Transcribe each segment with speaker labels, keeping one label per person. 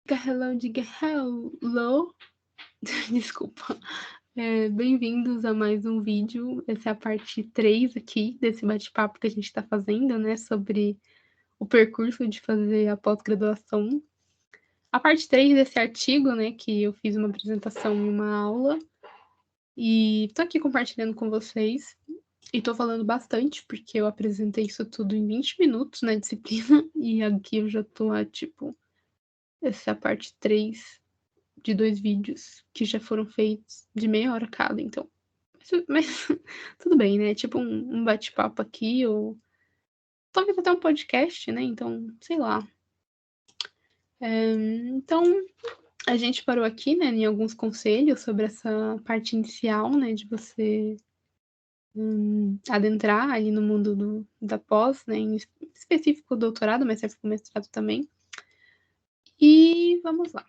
Speaker 1: Diga hello. Desculpa. Bem-vindos a mais um vídeo. Essa é a parte 3 aqui desse bate-papo que a gente está fazendo, né? Sobre o percurso de fazer a pós-graduação. A parte 3 desse artigo, né? Que eu fiz uma apresentação em uma aula. E tô aqui compartilhando com vocês. E tô falando bastante, porque eu apresentei isso tudo em 20 minutos na disciplina. E aqui eu já tô essa é a parte 3 de 2 vídeos que já foram feitos de meia hora cada, então. Mas tudo bem, né? Tipo um bate-papo aqui, ou talvez até um podcast, né? Então, sei lá. Então, a gente parou aqui, né, em alguns conselhos sobre essa parte inicial, né, de você adentrar ali no mundo da pós, né, em específico o doutorado, mas serve para o mestrado também. E vamos lá.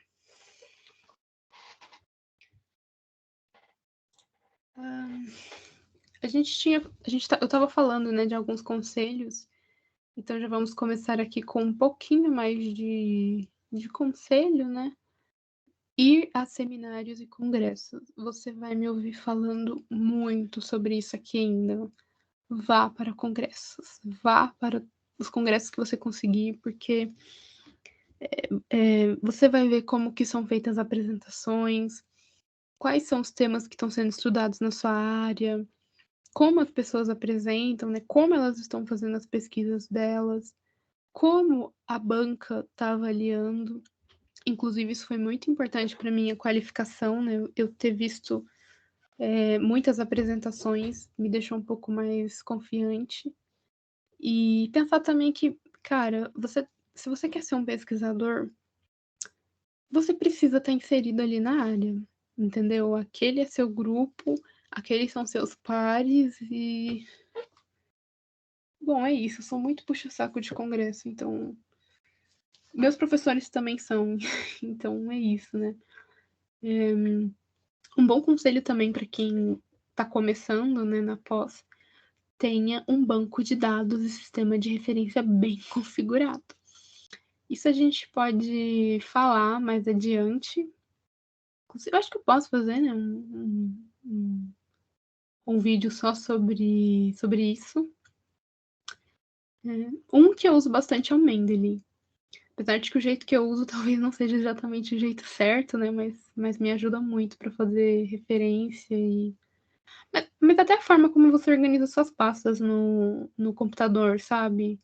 Speaker 1: Eu estava falando, né, de alguns conselhos, então já vamos começar aqui com um pouquinho mais de conselho, né? Ir a seminários e congressos. Você vai me ouvir falando muito sobre isso aqui ainda. Vá para congressos, vá para os congressos que você conseguir, porque você vai ver como que são feitas as apresentações, quais são os temas que estão sendo estudados na sua área, como as pessoas apresentam, né? Como elas estão fazendo as pesquisas delas, como a banca está avaliando. Inclusive, isso foi muito importante para minha qualificação, né? Eu ter visto muitas apresentações me deixou um pouco mais confiante. E pensar também que, cara, se você quer ser um pesquisador, você precisa estar inserido ali na área, entendeu? Aquele é seu grupo, aqueles são seus pares e... Bom, é isso. Eu sou muito puxa-saco de congresso, então... Meus professores também são, então é isso, né? Um bom conselho também para quem está começando, né, na pós, tenha um banco de dados e sistema de referência bem configurado. Isso a gente pode falar mais adiante. Eu acho que eu posso fazer, né, um vídeo só sobre isso. Um que eu uso bastante é o Mendeley. Apesar de que o jeito que eu uso talvez não seja exatamente o jeito certo, né? Mas me ajuda muito para fazer referência e. Mas até a forma como você organiza suas pastas no computador, sabe?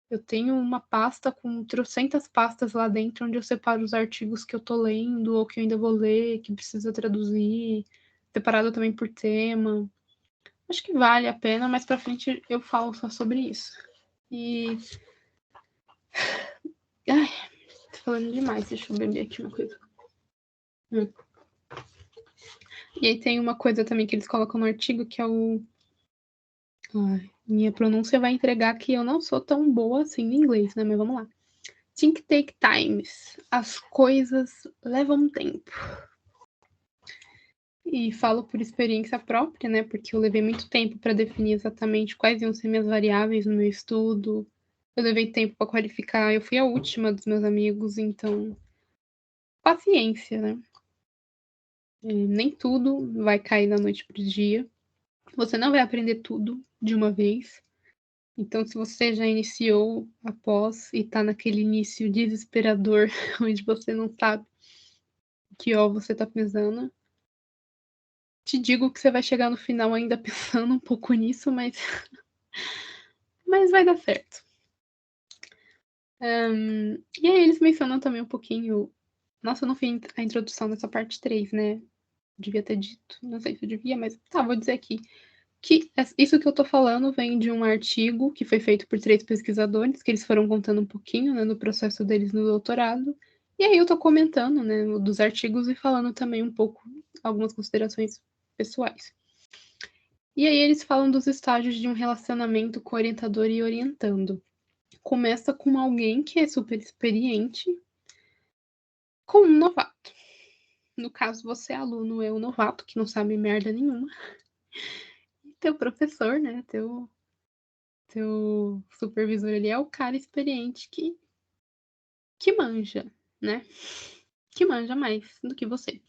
Speaker 1: Eu tenho uma pasta com trocentas pastas lá dentro, onde eu separo os artigos que eu tô lendo, ou que eu ainda vou ler, que precisa traduzir, separado também por tema. Acho que vale a pena, mas pra frente eu falo só sobre isso. E. Ai, tô falando demais, deixa eu beber aqui uma coisa. E aí tem uma coisa também que eles colocam no artigo, que é o... Ai, minha pronúncia vai entregar que eu não sou tão boa assim no inglês, né? Mas vamos lá. Think take times. As coisas levam tempo. E falo por experiência própria, né? Porque eu levei muito tempo para definir exatamente quais iam ser minhas variáveis no meu estudo. Eu levei tempo para qualificar. Eu fui a última dos meus amigos, então paciência, né? Nem tudo vai cair da noite pro dia. Você não vai aprender tudo de uma vez. Então, se você já iniciou a pós e tá naquele início desesperador, onde você não sabe que ó você tá pisando, te digo que você vai chegar no final ainda pensando um pouco nisso, mas vai dar certo. E aí eles mencionam também um pouquinho. Nossa, eu não fiz a introdução dessa parte 3, né? Devia ter dito. Não sei se eu devia, mas tá, vou dizer aqui. Que isso que eu tô falando vem de um artigo que foi feito por 3 pesquisadores, que eles foram contando um pouquinho, né, do processo deles no doutorado. E aí eu tô comentando, né, dos artigos e falando também um pouco algumas considerações pessoais. E aí eles falam dos estágios de um relacionamento com orientador e orientando. Começa com alguém que é super experiente com um novato. No caso, você é aluno, eu novato, que não sabe merda nenhuma. E teu professor, né, teu supervisor ali é o cara experiente que manja. né? Que manja mais do que você.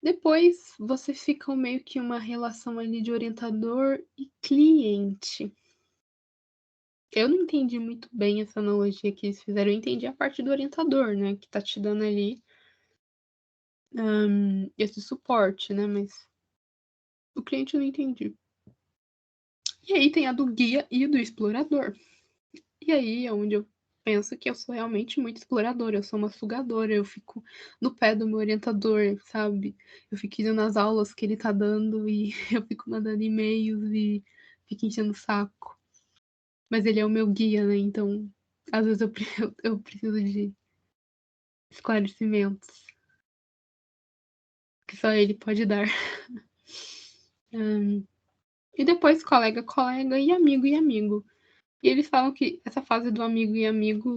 Speaker 1: Depois, você fica meio que uma relação ali de orientador e cliente. Eu não entendi muito bem essa analogia que eles fizeram. Eu entendi a parte do orientador, né? Que tá te dando ali esse suporte, né? Mas o cliente eu não entendi. E aí tem a do guia e do explorador. E aí é onde eu penso que eu sou realmente muito exploradora, eu sou uma sugadora, eu fico no pé do meu orientador, sabe? Eu fico indo nas aulas que ele tá dando e eu fico mandando e-mails e fico enchendo o saco. Mas ele é o meu guia, né? Então, às vezes eu preciso de esclarecimentos que só ele pode dar. E depois colega, colega e amigo e amigo. E eles falam que essa fase do amigo e amigo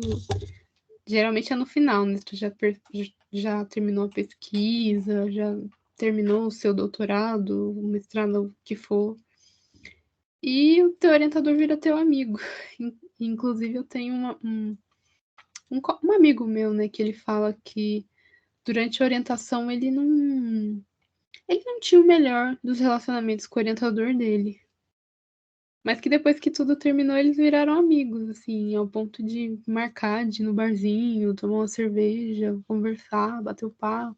Speaker 1: geralmente é no final, né? Tu já terminou a pesquisa, já terminou o seu doutorado, o mestrado, o que for. E o teu orientador vira teu amigo. Inclusive, eu tenho um amigo meu, né, que ele fala que durante a orientação ele não tinha o melhor dos relacionamentos com o orientador dele. Mas que depois que tudo terminou, eles viraram amigos, assim, ao ponto de marcar, de ir no barzinho, tomar uma cerveja, conversar, bater o papo.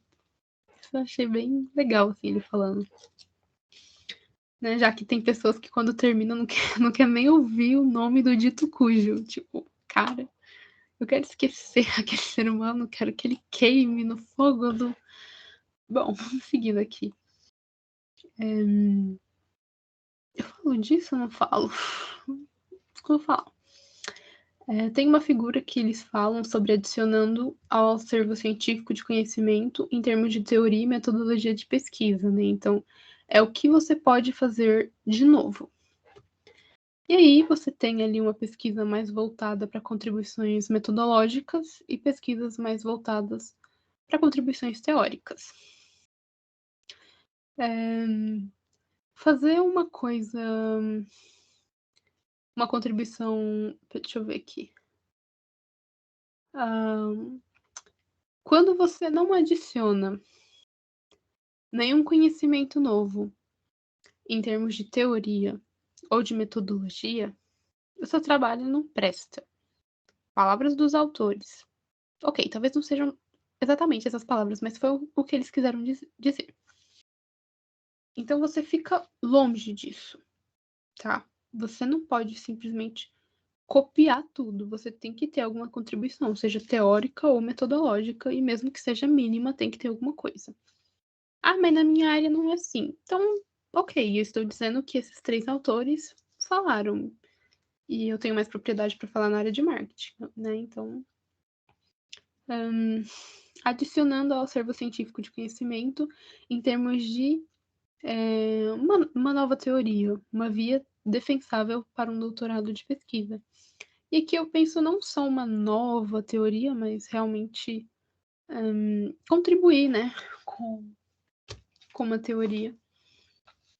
Speaker 1: Isso eu achei bem legal, assim, ele falando. Né? Já que tem pessoas que quando terminam não quer nem ouvir o nome do dito cujo. Tipo, cara, eu quero esquecer aquele ser humano, quero que ele queime no fogo do. Bom, vamos seguindo aqui. Eu falo disso ou não falo? Como eu falo? Tem uma figura que eles falam sobre adicionando ao acervo científico de conhecimento em termos de teoria e metodologia de pesquisa, né? Então, é o que você pode fazer de novo. E aí você tem ali uma pesquisa mais voltada para contribuições metodológicas e pesquisas mais voltadas para contribuições teóricas. Fazer uma coisa, uma contribuição, deixa eu ver aqui. Quando você não adiciona nenhum conhecimento novo em termos de teoria ou de metodologia, o seu trabalho não presta. Palavras dos autores. Ok, talvez não sejam exatamente essas palavras, mas foi o que eles quiseram dizer. Então você fica longe disso, tá? Você não pode simplesmente copiar tudo. Você tem que ter alguma contribuição, seja teórica ou metodológica, e mesmo que seja mínima, tem que ter alguma coisa. Ah, mas na minha área não é assim. Então, ok, eu estou dizendo que esses 3 autores falaram. E eu tenho mais propriedade para falar na área de marketing, né? Então, adicionando ao acervo científico de conhecimento em termos de uma nova teoria, uma via defensável para um doutorado de pesquisa. E aqui eu penso não só uma nova teoria, mas realmente contribuir, né, com uma teoria,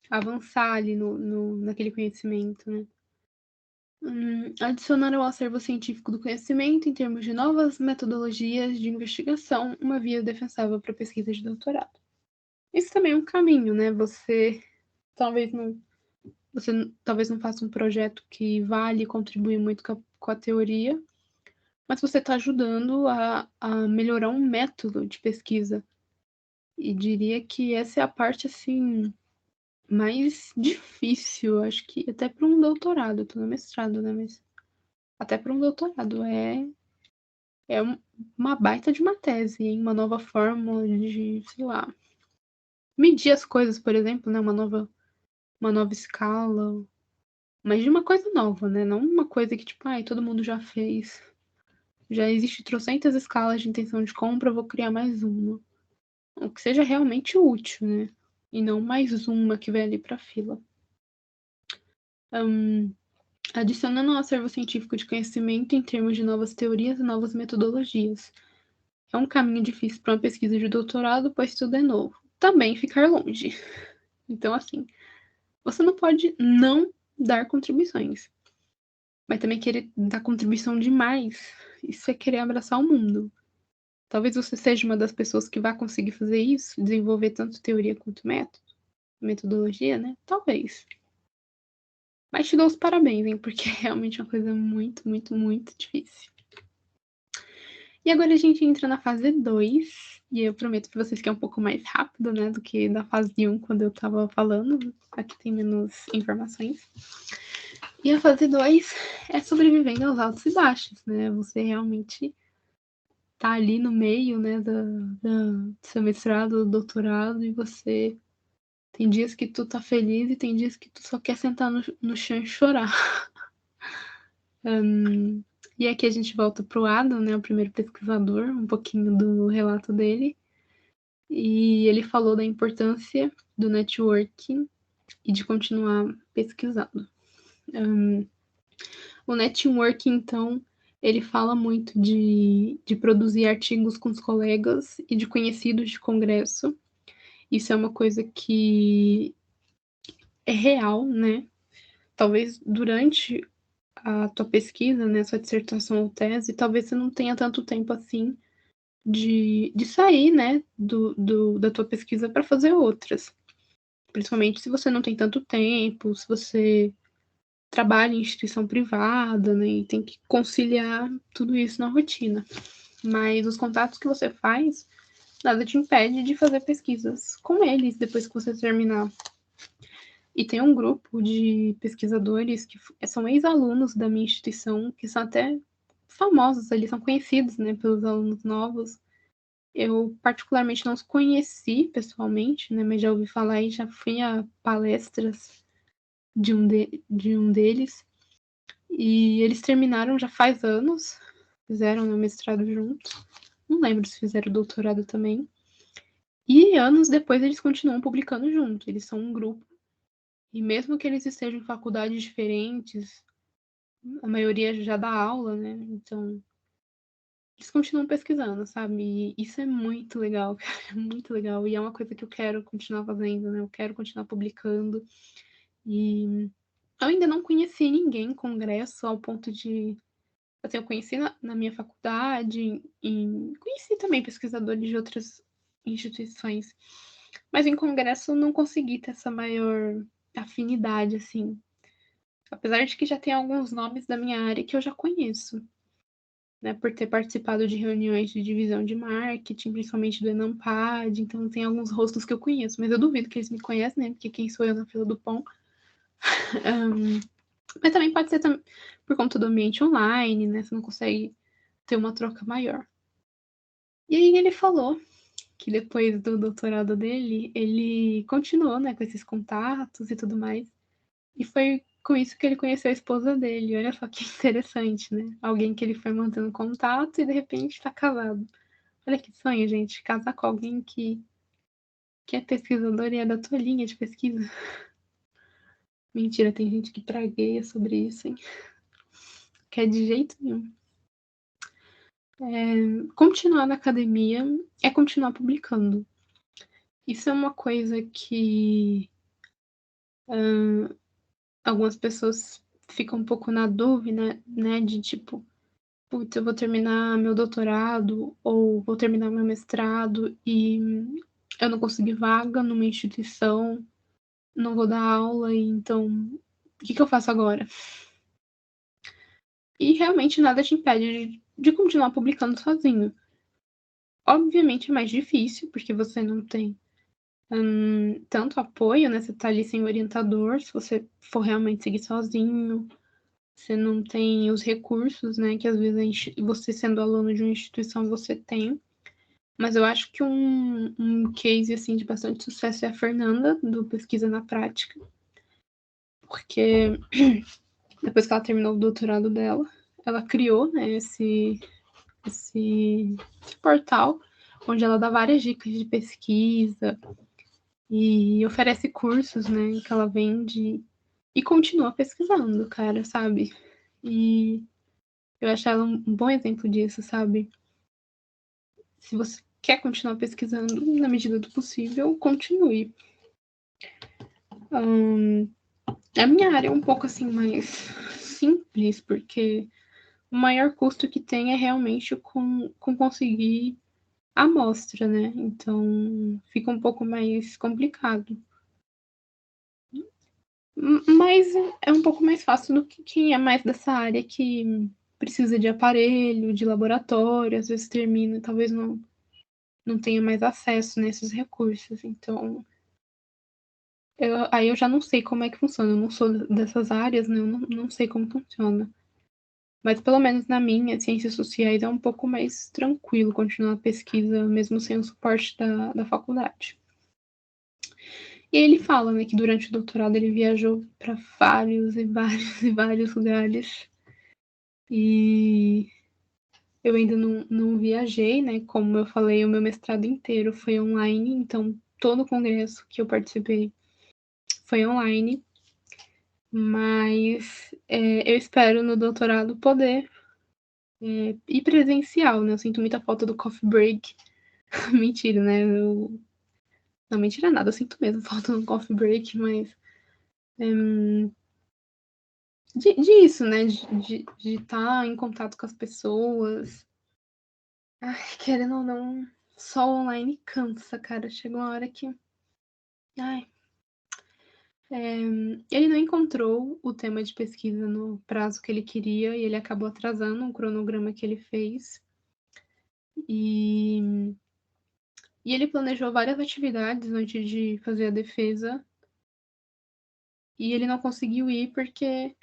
Speaker 1: avançar ali naquele conhecimento, né. Adicionar ao acervo científico do conhecimento, em termos de novas metodologias de investigação, uma via defensável para pesquisa de doutorado. Isso também é um caminho, né? Talvez não, você talvez não faça um projeto que vale contribuir muito com a teoria, mas você está ajudando a melhorar um método de pesquisa. E diria que essa é a parte assim mais difícil, acho que até para um doutorado, estou no mestrado, né? Mas até para um doutorado é uma baita de uma tese, hein? Uma nova fórmula de, sei lá, medir as coisas, por exemplo, né? Uma nova escala, mas de uma coisa nova, né? Não uma coisa que, tipo, ai, todo mundo já fez. Já existe trocentas escalas de intenção de compra, eu vou criar mais uma. O que seja realmente útil, né? E não mais uma que vai ali para fila. Adicionando ao acervo científico de conhecimento em termos de novas teorias e novas metodologias. É um caminho difícil para uma pesquisa de doutorado, pois tudo é novo. Também ficar longe. Então, assim, você não pode não dar contribuições, mas também querer dar contribuição demais. Isso é querer abraçar o mundo. Talvez você seja uma das pessoas que vai conseguir fazer isso, desenvolver tanto teoria quanto metodologia, né? Talvez. Mas te dou os parabéns, hein? Porque é realmente uma coisa muito, muito, muito difícil. E agora a gente entra na fase 2. E eu prometo para vocês que é um pouco mais rápido, né? Do que na fase 1, quando eu tava falando. Aqui tem menos informações. E a fase 2 é sobrevivendo aos altos e baixos, né? Você realmente tá ali no meio, né, do seu mestrado, do doutorado, e você tem dias que tu tá feliz e tem dias que tu só quer sentar no chão e chorar. E aqui a gente volta pro Adam, né, o primeiro pesquisador, um pouquinho do relato dele. E ele falou da importância do networking e de continuar pesquisando. O networking, então, ele fala muito de produzir artigos com os colegas e de conhecidos de congresso. Isso é uma coisa que é real, né? Talvez durante a tua pesquisa, né, sua dissertação ou tese, talvez você não tenha tanto tempo assim de sair, né, da tua pesquisa para fazer outras. Principalmente se você não tem tanto tempo, se você trabalha em instituição privada, né, e tem que conciliar tudo isso na rotina. Mas os contatos que você faz, nada te impede de fazer pesquisas com eles depois que você terminar. E tem um grupo de pesquisadores que são ex-alunos da minha instituição, que são até famosos, eles são conhecidos, né, pelos alunos novos. Eu particularmente não os conheci pessoalmente, né, mas já ouvi falar e já fui a palestras de um deles. E eles terminaram já faz anos, fizeram o mestrado juntos. Não lembro se fizeram doutorado também. E anos depois eles continuam publicando junto. Eles são um grupo. E mesmo que eles estejam em faculdades diferentes, a maioria já dá aula, né? Então, eles continuam pesquisando, sabe? E isso é muito legal, cara. É muito legal. E é uma coisa que eu quero continuar fazendo, né? Eu quero continuar publicando. E eu ainda não conheci ninguém em congresso ao ponto de. Assim, eu conheci na minha faculdade, e conheci também pesquisadores de outras instituições. Mas em congresso eu não consegui ter essa maior afinidade, assim. Apesar de que já tem alguns nomes da minha área que eu já conheço, né? Por ter participado de reuniões de divisão de marketing, principalmente do Enampad, então tem alguns rostos que eu conheço, mas eu duvido que eles me conhecem, né? Porque quem sou eu na fila do pão? Mas também pode ser por conta do ambiente online, né? Você não consegue ter uma troca maior. E aí ele falou que depois do doutorado dele, ele continuou, né, com esses contatos e tudo mais. E foi com isso que ele conheceu a esposa dele. Olha só que interessante, né? Alguém que ele foi mantendo contato e de repente tá casado. Olha que sonho, gente. Casar com alguém que é pesquisador e é da tua linha de pesquisa. Mentira, tem gente que pragueia sobre isso, hein? Que é de jeito nenhum. Continuar na academia é continuar publicando. Isso é uma coisa que algumas pessoas ficam um pouco na dúvida, né? De tipo, putz, eu vou terminar meu doutorado ou vou terminar meu mestrado e eu não consegui vaga numa instituição, não vou dar aula, e então o que eu faço agora? E realmente nada te impede de continuar publicando sozinho. Obviamente é mais difícil, porque você não tem tanto apoio, né? Você tá ali sem orientador, se você for realmente seguir sozinho. Você não tem os recursos, né? Que às vezes você sendo aluno de uma instituição você tem. Mas eu acho que um case assim de bastante sucesso é a Fernanda, do Pesquisa na Prática. Porque depois que ela terminou o doutorado dela, ela criou, né, esse portal onde ela dá várias dicas de pesquisa e oferece cursos, né, que ela vende e continua pesquisando, cara, sabe? E eu acho ela um bom exemplo disso, sabe? Se você quer continuar pesquisando na medida do possível, continue. A minha área é um pouco assim mais simples, porque o maior custo que tem é realmente com conseguir amostra, né? Então fica um pouco mais complicado. Mas é um pouco mais fácil do que quem é mais dessa área que precisa de aparelho, de laboratório, às vezes termina, talvez não tenha mais acesso nesses recursos. Então, aí eu já não sei como é que funciona. Eu não sou dessas áreas, né? Eu não sei como funciona. Mas pelo menos na minha, ciências sociais é um pouco mais tranquilo continuar a pesquisa, mesmo sem o suporte da faculdade. E ele fala, né, que durante o doutorado ele viajou para vários e vários e vários lugares. E eu ainda não viajei, né? Como eu falei, o meu mestrado inteiro foi online, então todo o congresso que eu participei foi online. Mas eu espero no doutorado poder ir presencial, né? Eu sinto muita falta do coffee break. Mentira, né? Não, mentira nada, eu sinto mesmo falta do coffee break, mas disso, né? De estar em contato com as pessoas. Ai, querendo ou não, só online cansa, cara. Chega uma hora que. Ai. Ele não encontrou o tema de pesquisa no prazo que ele queria e ele acabou atrasando o cronograma que ele fez. E ele planejou várias atividades antes de fazer a defesa. E ele não conseguiu ir porque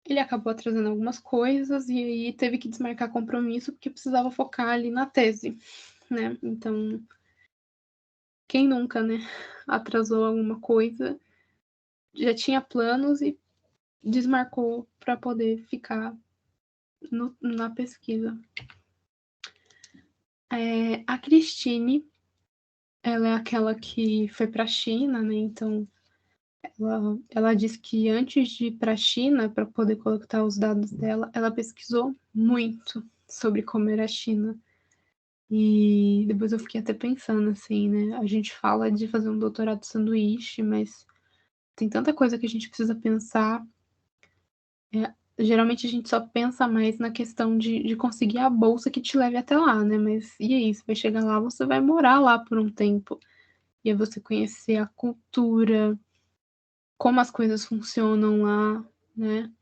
Speaker 1: ele acabou atrasando algumas coisas e aí teve que desmarcar compromisso porque precisava focar ali na tese, né? Então, quem nunca, né, atrasou alguma coisa, já tinha planos e desmarcou para poder ficar na pesquisa. A Cristine, ela é aquela que foi para a China, né? Então, ela disse que antes de ir para a China, para poder coletar os dados dela, ela pesquisou muito sobre como era a China. E depois eu fiquei até pensando assim, né? A gente fala de fazer um doutorado sanduíche, mas tem tanta coisa que a gente precisa pensar. Geralmente a gente só pensa mais na questão de conseguir a bolsa que te leve até lá, né? Mas e aí, você vai chegar lá, você vai morar lá por um tempo. E aí você conhecer a cultura, como as coisas funcionam lá, né?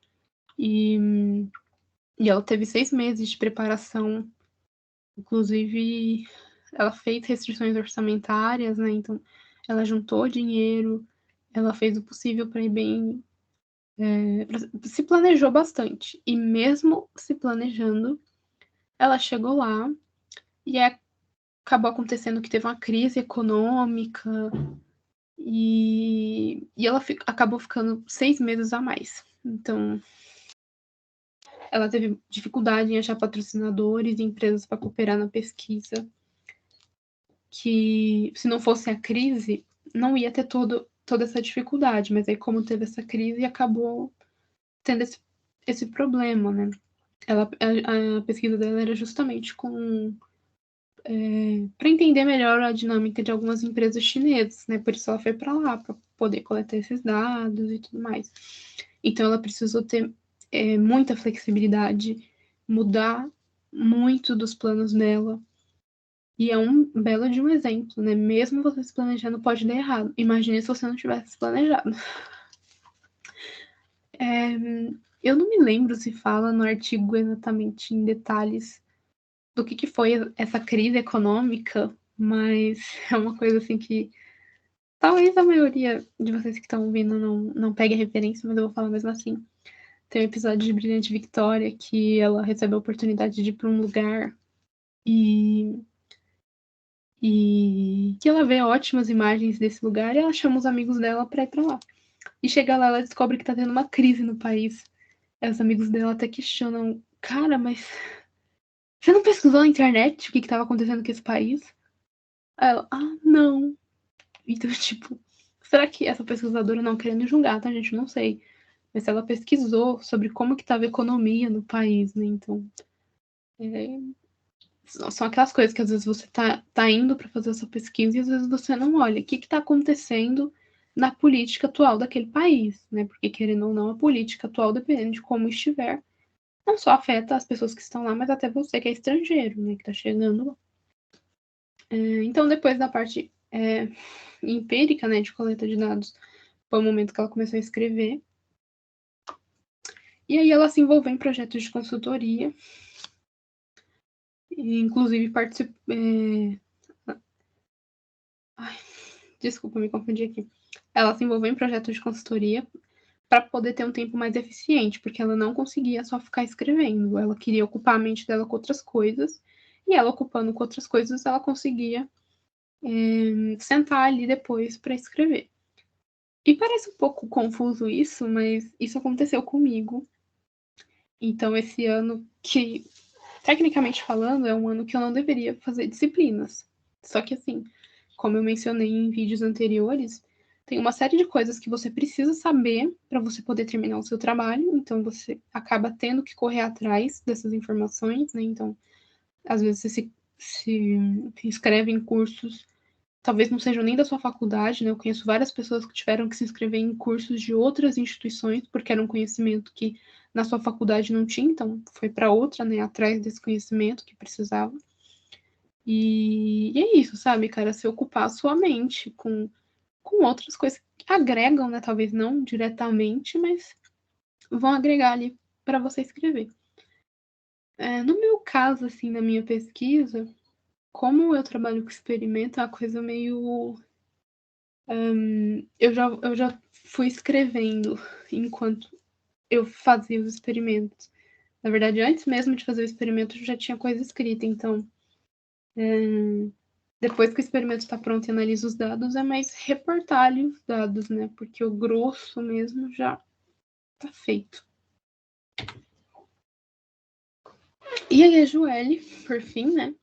Speaker 1: E, e ela teve 6 meses de preparação. Inclusive, ela fez restrições orçamentárias, né? Então, ela juntou dinheiro, ela fez o possível para ir bem. Se planejou bastante. E mesmo se planejando, ela chegou lá e acabou acontecendo que teve uma crise econômica e ela acabou ficando 6 meses a mais. Então, ela teve dificuldade em achar patrocinadores e empresas para cooperar na pesquisa, que se não fosse a crise, não ia ter toda essa dificuldade, mas aí como teve essa crise, acabou tendo esse problema, né? A pesquisa dela era justamente para entender melhor a dinâmica de algumas empresas chinesas, né? Por isso ela foi para lá, para poder coletar esses dados e tudo mais. Então ela precisou ter muita flexibilidade, mudar muito dos planos dela. E é um belo de um exemplo, né? Mesmo você se planejando, pode dar errado. Imagine se você não tivesse se planejado. Eu não me lembro se fala no artigo exatamente em detalhes do que foi essa crise econômica, mas é uma coisa assim que talvez a maioria de vocês que estão ouvindo não pegue a referência, mas eu vou falar mesmo assim. Tem um episódio de Brilhante Victória que ela recebe a oportunidade de ir para um lugar e que ela vê ótimas imagens desse lugar e ela chama os amigos dela para ir para lá. E chega lá, ela descobre que tá tendo uma crise no país. Aí os amigos dela até questionam: cara, mas você não pesquisou na internet o que estava acontecendo com esse país? Aí ela: ah, não. Então, tipo, será que essa pesquisadora, não querendo julgar, tá, gente? Não sei. Mas ela pesquisou sobre como que estava a economia no país, né? Então, é, são aquelas coisas que às vezes você tá indo para fazer essa pesquisa e às vezes você não olha o que está acontecendo na política atual daquele país, né? Porque, querendo ou não, a política atual, dependendo de como estiver, não só afeta as pessoas que estão lá, mas até você que é estrangeiro, né? Que está chegando lá. Então, depois da parte empírica, né, de coleta de dados, foi o momento que ela começou a escrever. E aí ela se envolveu em projetos de consultoria, e inclusive desculpa, me confundi aqui. Ela se envolveu em projetos de consultoria para poder ter um tempo mais eficiente, porque ela não conseguia só ficar escrevendo, ela queria ocupar a mente dela com outras coisas, e ela ocupando com outras coisas, ela conseguia sentar ali depois para escrever. E parece um pouco confuso isso, mas isso aconteceu comigo. Então, esse ano que, tecnicamente falando, é um ano que eu não deveria fazer disciplinas. Só que, assim, como eu mencionei em vídeos anteriores, tem uma série de coisas que você precisa saber para você poder terminar o seu trabalho. Então, você acaba tendo que correr atrás dessas informações, né? Então, às vezes você se inscreve em cursos, talvez não sejam nem da sua faculdade, né? Eu conheço várias pessoas que tiveram que se inscrever em cursos de outras instituições, porque era um conhecimento que na sua faculdade não tinha, então foi para outra, né? Atrás desse conhecimento que precisava. E é isso, sabe, cara? Se ocupar a sua mente com outras coisas que agregam, né? Talvez não diretamente, mas vão agregar ali para você escrever. No meu caso, assim, na minha pesquisa, como eu trabalho com experimento, é uma coisa meio. Eu já fui escrevendo enquanto eu fazia os experimentos. Na verdade, antes mesmo de fazer o experimento, eu já tinha coisa escrita. Então, depois que o experimento está pronto e analisa os dados, é mais reportar ali os dados, né? Porque o grosso mesmo já está feito. E aí a Joelle, por fim, né?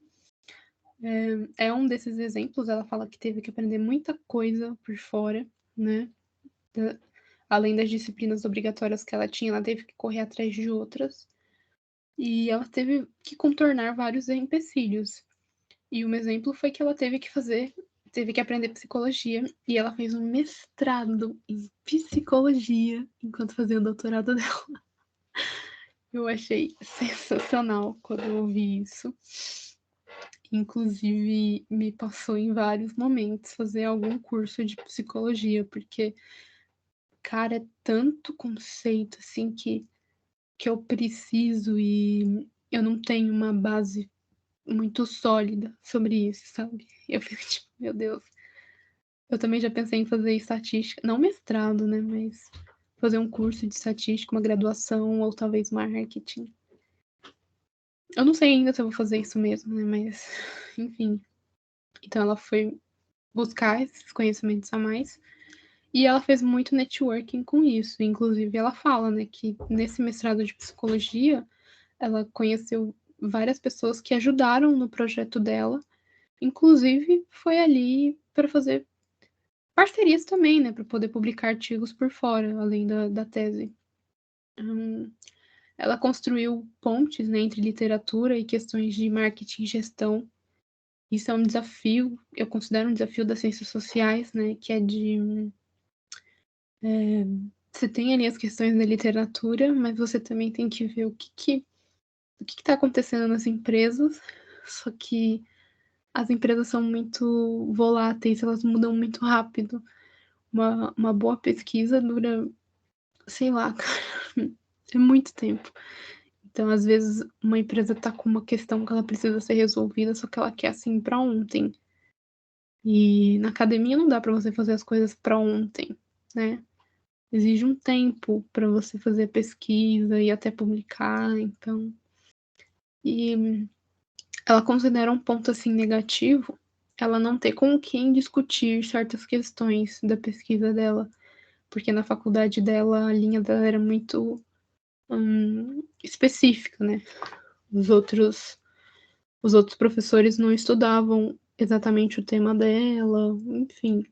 Speaker 1: É um desses exemplos. Ela fala que teve que aprender muita coisa por fora, né? Além das disciplinas obrigatórias que ela tinha, ela teve que correr atrás de outras. E ela teve que contornar vários empecilhos. E um exemplo foi que ela teve que aprender psicologia, e ela fez um mestrado em psicologia enquanto fazia o doutorado dela. Eu achei sensacional quando eu ouvi isso. Inclusive, me passou em vários momentos fazer algum curso de psicologia, porque, cara, é tanto conceito assim que eu preciso e eu não tenho uma base muito sólida sobre isso, sabe? Eu fico tipo, meu Deus. Eu também já pensei em fazer estatística, não mestrado, né? Mas fazer um curso de estatística, uma graduação ou talvez marketing. Eu não sei ainda se eu vou fazer isso mesmo, né? Mas, enfim. Então ela foi buscar esses conhecimentos a mais. E ela fez muito networking com isso. Inclusive, ela fala, né, que nesse mestrado de psicologia, ela conheceu várias pessoas que ajudaram no projeto dela. Inclusive, foi ali para fazer parcerias também, né, para poder publicar artigos por fora, além da tese. Ela construiu pontes, né, entre literatura e questões de marketing e gestão. Isso é um desafio, eu considero um desafio das ciências sociais, né, que é de você tem ali as questões da literatura, mas você também tem que ver o que está acontecendo nas empresas. Só que as empresas são muito voláteis, elas mudam muito rápido. Uma boa pesquisa dura, sei lá, cara, é muito tempo. Então, às vezes, uma empresa está com uma questão que ela precisa ser resolvida, só que ela quer assim para ontem. E na academia não dá para você fazer as coisas para ontem, né? Exige um tempo para você fazer pesquisa e até publicar, então. E ela considera um ponto assim negativo ela não ter com quem discutir certas questões da pesquisa dela, porque na faculdade dela a linha dela era muito específica, né? Os outros professores não estudavam exatamente o tema dela, enfim.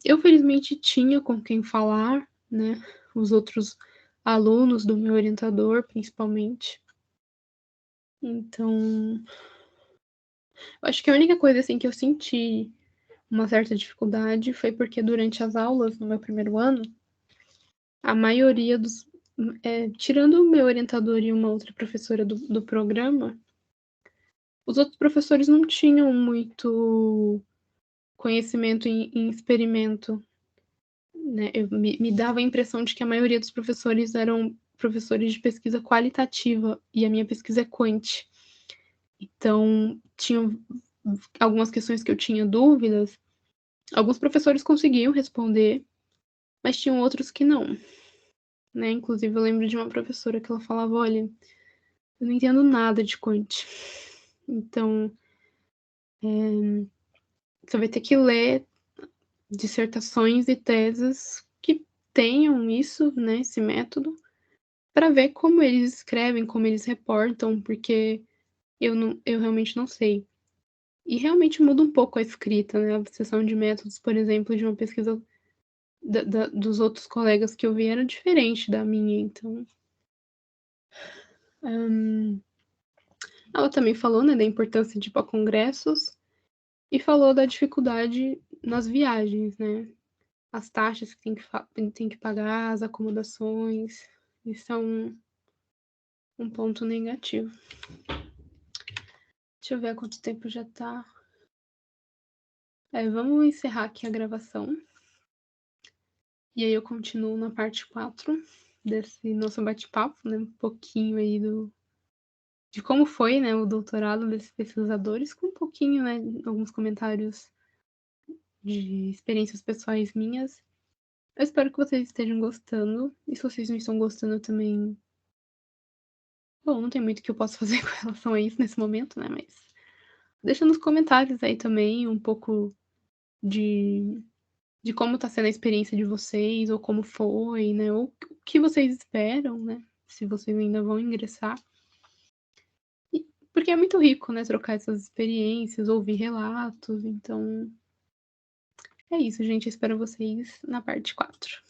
Speaker 1: Eu felizmente tinha com quem falar, né? Os outros alunos do meu orientador, principalmente. Então, eu acho que a única coisa assim que eu senti uma certa dificuldade foi porque durante as aulas no meu primeiro ano, a maioria dos. Tirando o meu orientador e uma outra professora do programa, Os outros professores não tinham muito conhecimento em experimento, né? Me dava a impressão de que a maioria dos professores eram professores de pesquisa qualitativa e a minha pesquisa é quant. Então, tinham algumas questões que eu tinha dúvidas, alguns professores conseguiam responder, mas tinham outros que não, né? Inclusive, eu lembro de uma professora que ela falava: olha, eu não entendo nada de quant. Então, você vai ter que ler dissertações e teses que tenham isso, né, esse método, para ver como eles escrevem, como eles reportam, porque eu realmente não sei. E realmente muda um pouco a escrita, né? A seção de métodos, por exemplo, de uma pesquisa dos outros colegas que eu vi era diferente da minha, então. Ela também falou, né, da importância de ir para congressos e falou da dificuldade nas viagens, né? As taxas que tem que pagar, as acomodações. Isso é um ponto negativo. Deixa eu ver quanto tempo já tá. Vamos encerrar aqui a gravação. E aí eu continuo na parte 4 desse nosso bate-papo, né? Um pouquinho aí de como foi, né, o doutorado desses pesquisadores, com um pouquinho, né, alguns comentários de experiências pessoais minhas. Eu espero que vocês estejam gostando. E se vocês não estão gostando também. Bom, não tem muito que eu possa fazer com relação a isso nesse momento, né? Mas deixa nos comentários aí também um pouco de, de como tá sendo a experiência de vocês, ou como foi, né? Ou o que vocês esperam, né? Se vocês ainda vão ingressar. Porque é muito rico, né? Trocar essas experiências, ouvir relatos. Então, é isso, gente. Eu espero vocês na parte 4.